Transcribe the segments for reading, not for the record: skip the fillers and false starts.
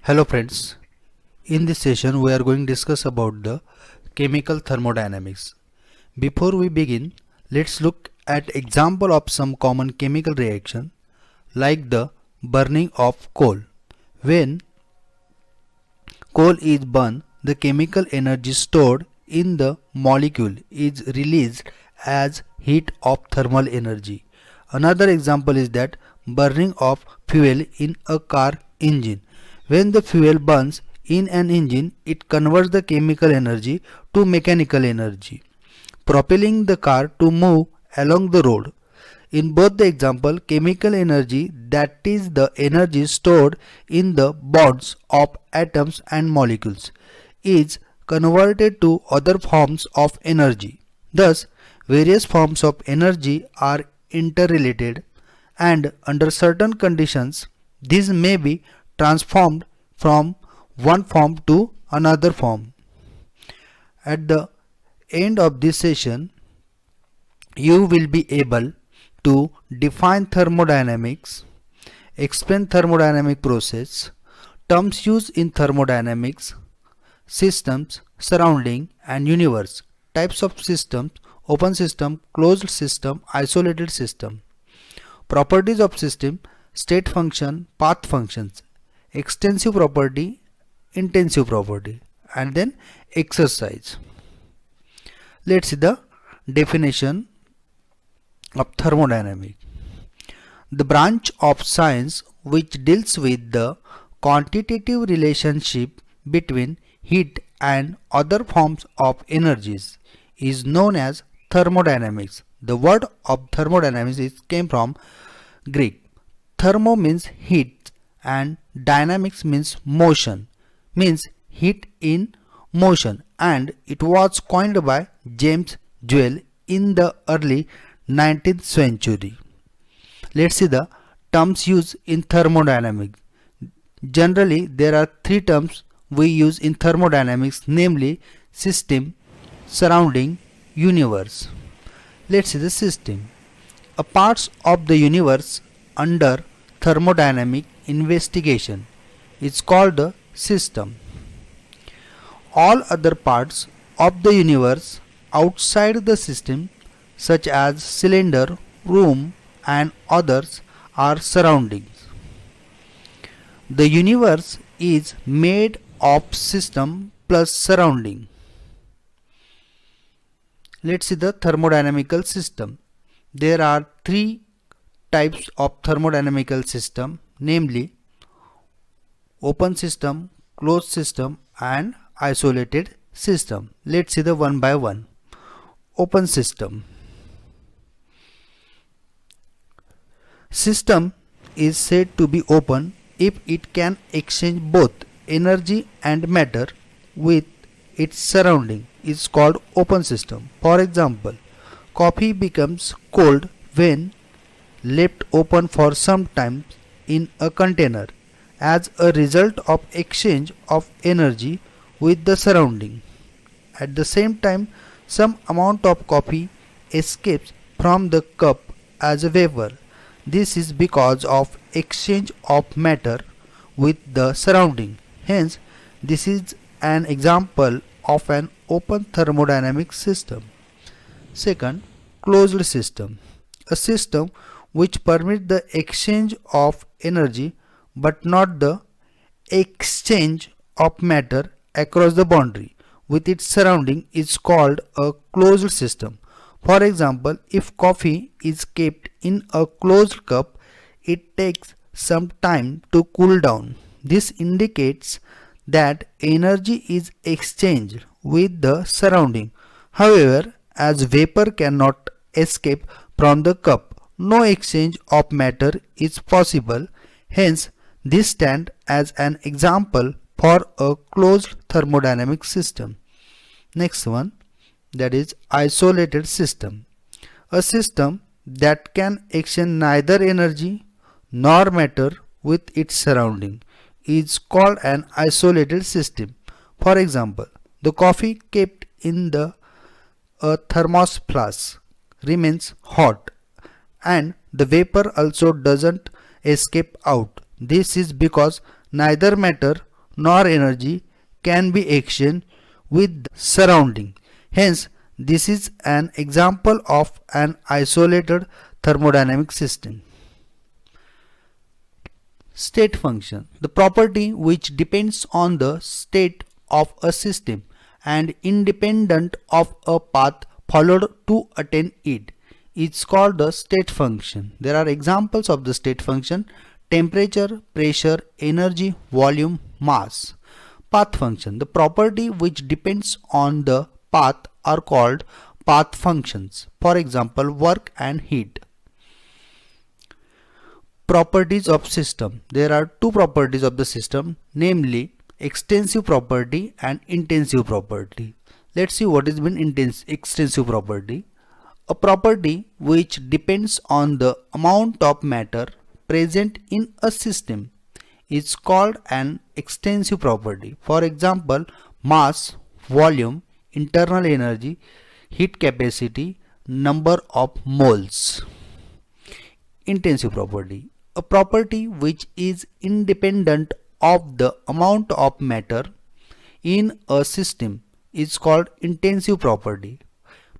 Hello friends, in this session we are going to discuss about the chemical thermodynamics. Before we begin, let's look at example of some common chemical reaction like the burning of coal. When coal is burned, the chemical energy stored in the molecule is released as heat of thermal energy. Another example is that burning of fuel in a car engine. When the fuel burns in an engine, it converts the chemical energy to mechanical energy, propelling the car to move along the road. In both the example, chemical energy, that is the energy stored in the bonds of atoms and molecules, is converted to other forms of energy. Thus, various forms of energy are interrelated, and under certain conditions these may be transformed from one form to another form. At the end of this session, you will be able to define thermodynamics, explain thermodynamic process, terms used in thermodynamics, systems, surrounding and universe, types of systems, open system, closed system, isolated system, properties of system, state function, path functions, extensive property, intensive property, and then exercise. Let's see the definition of thermodynamics. The branch of science which deals with the quantitative relationship between heat and other forms of energies is known as thermodynamics. The word of thermodynamics came from Greek. Thermo means heat and dynamics means motion, means heat in motion, and it was coined by James Joule in the early 19th century. Let's see the terms used in thermodynamics. Generally, there are three terms we use in thermodynamics, namely system, surrounding, universe. Let's see the system. A parts of the universe under thermodynamic investigation is called the system. All other parts of the universe outside the system, such as cylinder, room, and others, are surroundings. The universe is made of system plus surrounding. Let's see the thermodynamical system. There are three types of thermodynamical system, namely open system, closed system, and isolated system. Let's see the one by one. Open system. System is said to be open if it can exchange both energy and matter with its surrounding is called open system. For example, coffee becomes cold when left open for some time in a container as a result of exchange of energy with the surrounding. At the same time, some amount of coffee escapes from the cup as a vapor. This is because of exchange of matter with the surrounding. Hence, this is an example of an open thermodynamic system. Second, closed system. A system which permits the exchange of energy but not the exchange of matter across the boundary with its surrounding is called a closed system. For example, if coffee is kept in a closed cup, it takes some time to cool down. This indicates that energy is exchanged with the surrounding. However, as vapor cannot escape from the cup, no exchange of matter is possible. Hence, this stands as an example for a closed thermodynamic system. Next one, that is isolated system. A system that can exchange neither energy nor matter with its surrounding is called an isolated system. For example, the coffee kept in the thermos flask remains hot and the vapor also doesn't escape out. This is because neither matter nor energy can be exchanged with the surrounding. Hence, this is an example of an isolated thermodynamic system. State function, the property which depends on the state of a system and independent of a path followed to attain it, is called the state function. There are examples of the state function: temperature, pressure, energy, volume, mass. Path function, the property which depends on the path are called path functions. For example, work and heat. Properties of system, there are two properties of the system, namely extensive property and intensive property. Let's see what is mean extensive property. A property which depends on the amount of matter present in a system is called an extensive property. For example, mass, volume, internal energy, heat capacity, number of moles. Intensive property, a property which is independent of the amount of matter in a system is called intensive property.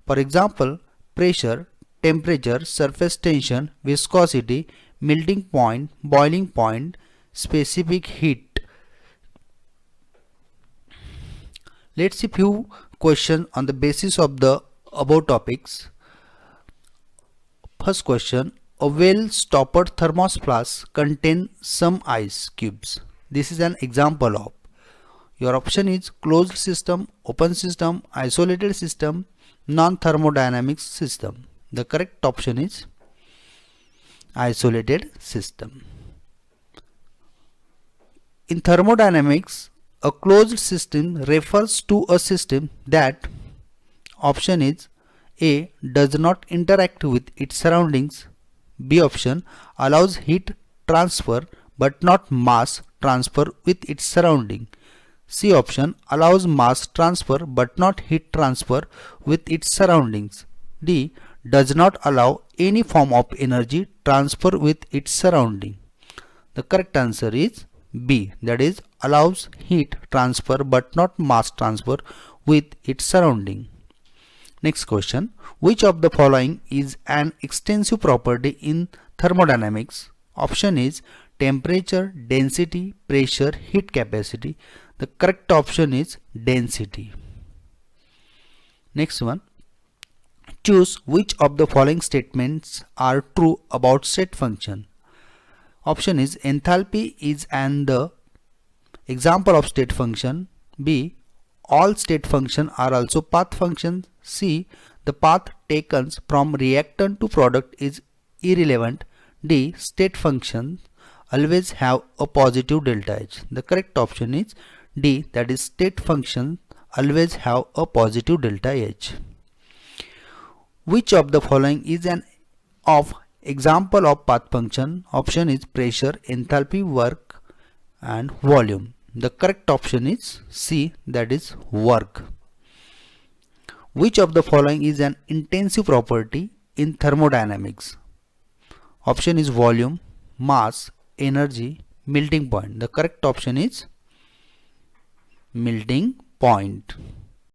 For example, pressure, temperature, surface tension, viscosity, melting point, boiling point, specific heat. Let's see few questions on the basis of the above topics. First question, a well-stoppered thermos flask contains some ice cubes. This is an example of. Your option is closed system, open system, isolated system, non-thermodynamic system. The correct option is isolated system. In thermodynamics, a closed system refers to a system that, option is A, does not interact with its surroundings. B option, allows heat transfer but not mass transfer with its surrounding. C option, allows mass transfer but not heat transfer with its surroundings. D, does not allow any form of energy transfer with its surrounding. The correct answer is B, that is allows heat transfer but not mass transfer with its surrounding. Next question, which of the following is an extensive property in thermodynamics? Option is temperature, density, pressure, heat capacity. The correct option is density. Next one, choose which of the following statements are true about state function. Option is enthalpy is the example of state function. B, all state functions are also path functions. C, the path taken from reactant to product is irrelevant. D, state functions always have a positive delta H. The correct option is D, that is state functions always have a positive delta H. Which of the following is an example of path function? Option is pressure, enthalpy, work and volume. The correct option is C, that is work. Which of the following is an intensive property in thermodynamics? Option is volume, mass, energy, melting point. The correct option is melting point.